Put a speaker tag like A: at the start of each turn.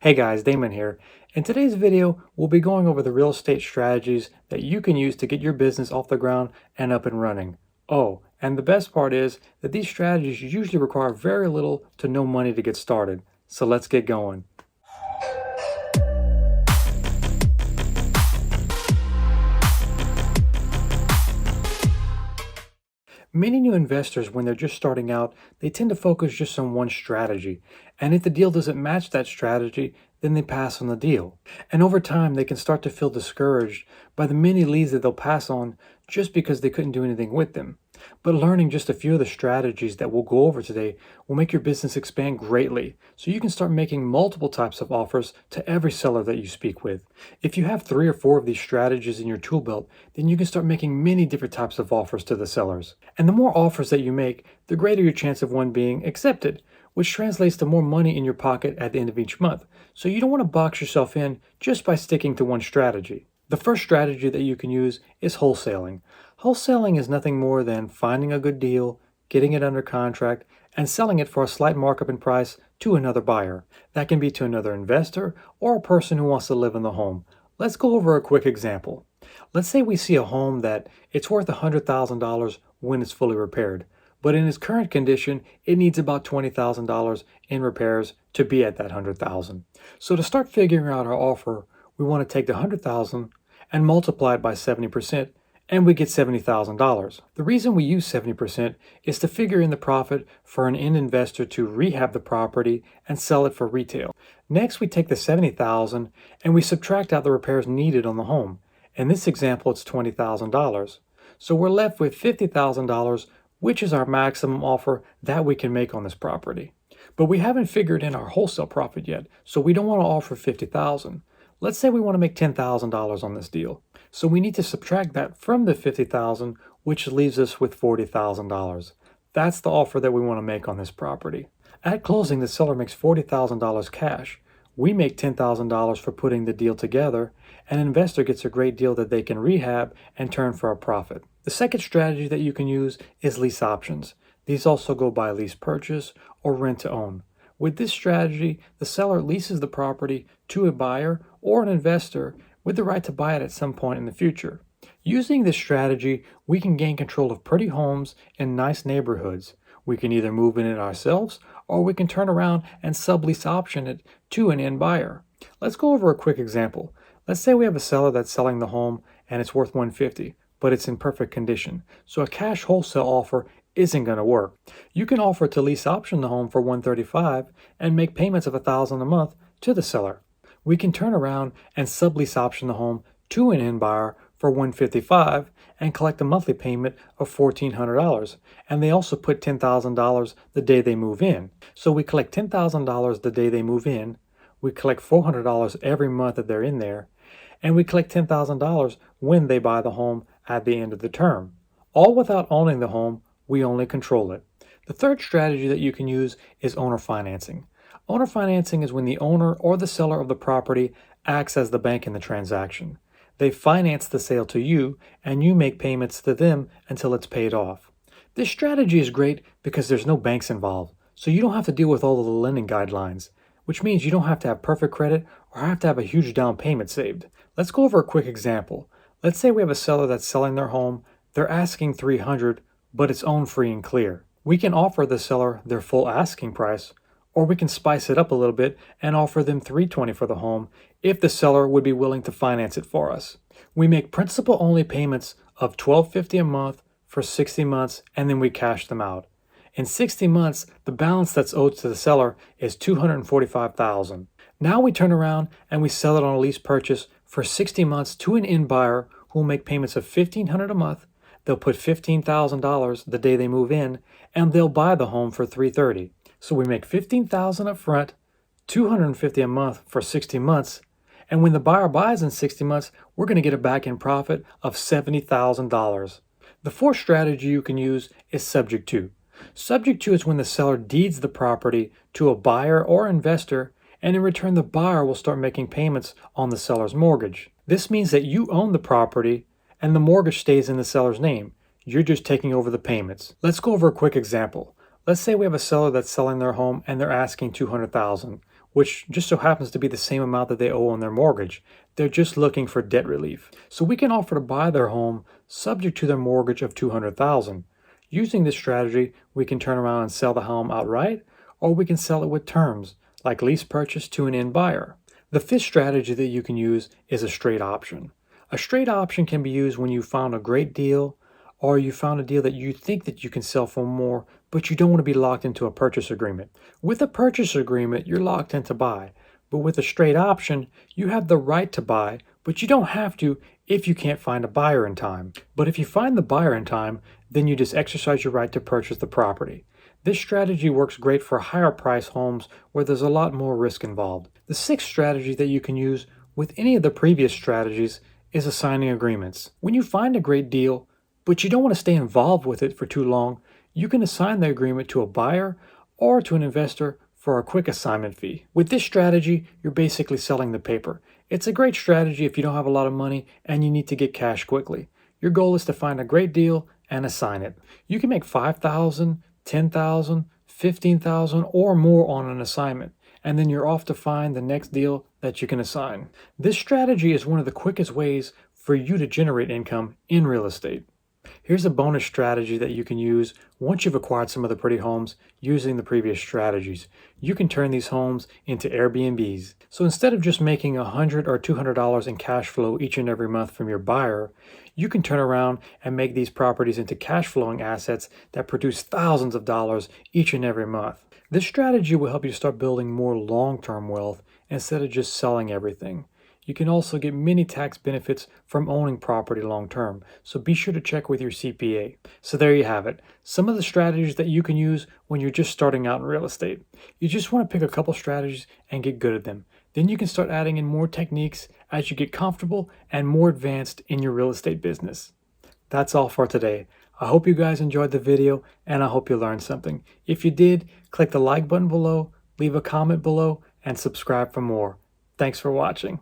A: Hey guys, Damon here. In today's video, we'll be going over the real estate strategies that you can use to get your business off the ground and up and running. Oh, and the best part is that these strategies usually require very little to no money to get started. So let's get going. Many new investors, when they're just starting out, they tend to focus just on one strategy. And if the deal doesn't match that strategy, then they pass on the deal. And over time, they can start to feel discouraged by the many leads that they'll pass on just because they couldn't do anything with them. But learning just a few of the strategies that we'll go over today will make your business expand greatly, so you can start making multiple types of offers to every seller that you speak with. If you have 3 or 4 of these strategies in your tool belt, then you can start making many different types of offers to the sellers. And the more offers that you make, the greater your chance of one being accepted, which translates to more money in your pocket at the end of each month. So you don't want to box yourself in just by sticking to one strategy. The first strategy that you can use is wholesaling. Wholesaling is nothing more than finding a good deal, getting it under contract, and selling it for a slight markup in price to another buyer. That can be to another investor or a person who wants to live in the home. Let's go over a quick example. Let's say we see a home that it's worth $100,000 when it's fully repaired, but in its current condition, it needs about $20,000 in repairs to be at that $100,000. So to start figuring out our offer, we want to take the $100,000 and multiply it by 70%, and we get $70,000. The reason we use 70% is to figure in the profit for an end investor to rehab the property and sell it for retail. Next, we take the $70,000 and we subtract out the repairs needed on the home. In this example, it's $20,000. So we're left with $50,000, which is our maximum offer that we can make on this property. But we haven't figured in our wholesale profit yet, so we don't want to offer $50,000. Let's say we want to make $10,000 on this deal. So we need to subtract that from the $50,000, which leaves us with $40,000. That's the offer that we want to make on this property. At closing, the seller makes $40,000 cash. We make $10,000 for putting the deal together. An investor gets a great deal that they can rehab and turn for a profit. The second strategy that you can use is lease options. These also go by lease purchase or rent to own. With this strategy, the seller leases the property to a buyer or an investor with the right to buy it at some point in the future. Using this strategy, we can gain control of pretty homes in nice neighborhoods. We can either move in it ourselves or we can turn around and sublease option it to an end buyer. Let's go over a quick example. Let's say we have a seller that's selling the home and it's worth $150, but it's in perfect condition. So a cash wholesale offer isn't going to work. You can offer to lease option the home for $135 and make payments of $1,000 a month to the seller. We can turn around and sublease option the home to an end buyer for $155 and collect a monthly payment of $1,400. And they also put $10,000 the day they move in. So we collect $10,000 the day they move in. We collect $400 every month that they're in there. And we collect $10,000 when they buy the home at the end of the term. All without owning the home. We only control it. The third strategy that you can use is owner financing. Owner financing is when the owner or the seller of the property acts as the bank in the transaction. They finance the sale to you, and you make payments to them until it's paid off. This strategy is great because there's no banks involved, so you don't have to deal with all of the lending guidelines, which means you don't have to have perfect credit or have to have a huge down payment saved. Let's go over a quick example. Let's say we have a seller that's selling their home. They're asking $300, but it's owned free and clear. We can offer the seller their full asking price, or we can spice it up a little bit and offer them $320 for the home if the seller would be willing to finance it for us. We make principal-only payments of $1,250 a month for 60 months, and then we cash them out. In 60 months, the balance that's owed to the seller is $245,000. Now we turn around and we sell it on a lease purchase for 60 months to an end buyer who will make payments of $1,500 a month. They'll put $15,000 the day they move in, and they'll buy the home for $330. So we make $15,000 up front, $250 a month for 60 months, and when the buyer buys in 60 months, we're going to get a back-end profit of $70,000. The fourth strategy you can use is subject to. Subject to is when the seller deeds the property to a buyer or investor, and in return the buyer will start making payments on the seller's mortgage. This means that you own the property and the mortgage stays in the seller's name. You're just taking over the payments. Let's go over a quick example. Let's say we have a seller that's selling their home and they're asking $200,000. which just so happens to be the same amount that they owe on their mortgage. They're just looking for debt relief. So we can offer to buy their home subject to their mortgage of $200,000. Using this strategy, we can turn around and sell the home outright, or we can sell it with terms, like lease purchase to an end buyer. The fifth strategy that you can use is a straight option. A straight option can be used when you found a great deal, or you found a deal that you think that you can sell for more, but you don't want to be locked into a purchase agreement. With a purchase agreement, you're locked in to buy, but with a straight option, you have the right to buy, but you don't have to if you can't find a buyer in time. But if you find the buyer in time, then you just exercise your right to purchase the property. This strategy works great for higher price homes where there's a lot more risk involved. The sixth strategy that you can use with any of the previous strategies is assigning agreements. When you find a great deal, but you don't want to stay involved with it for too long, you can assign the agreement to a buyer or to an investor for a quick assignment fee. With this strategy, you're basically selling the paper. It's a great strategy if you don't have a lot of money and you need to get cash quickly. Your goal is to find a great deal and assign it. You can make $5,000, $10,000, $15,000 or more on an assignment, and then you're off to find the next deal that you can assign. This strategy is one of the quickest ways for you to generate income in real estate. Here's a bonus strategy that you can use once you've acquired some of the pretty homes using the previous strategies. You can turn these homes into Airbnbs. So instead of just making $100 or $200 in cash flow each and every month from your buyer, you can turn around and make these properties into cash flowing assets that produce thousands of dollars each and every month. This strategy will help you start building more long-term wealth instead of just selling everything. You can also get many tax benefits from owning property long-term, so be sure to check with your CPA. So there you have it, some of the strategies that you can use when you're just starting out in real estate. You just want to pick a couple strategies and get good at them. Then you can start adding in more techniques as you get comfortable and more advanced in your real estate business. That's all for today. I hope you guys enjoyed the video and I hope you learned something. If you did, click the like button below, leave a comment below, and subscribe for more. Thanks for watching.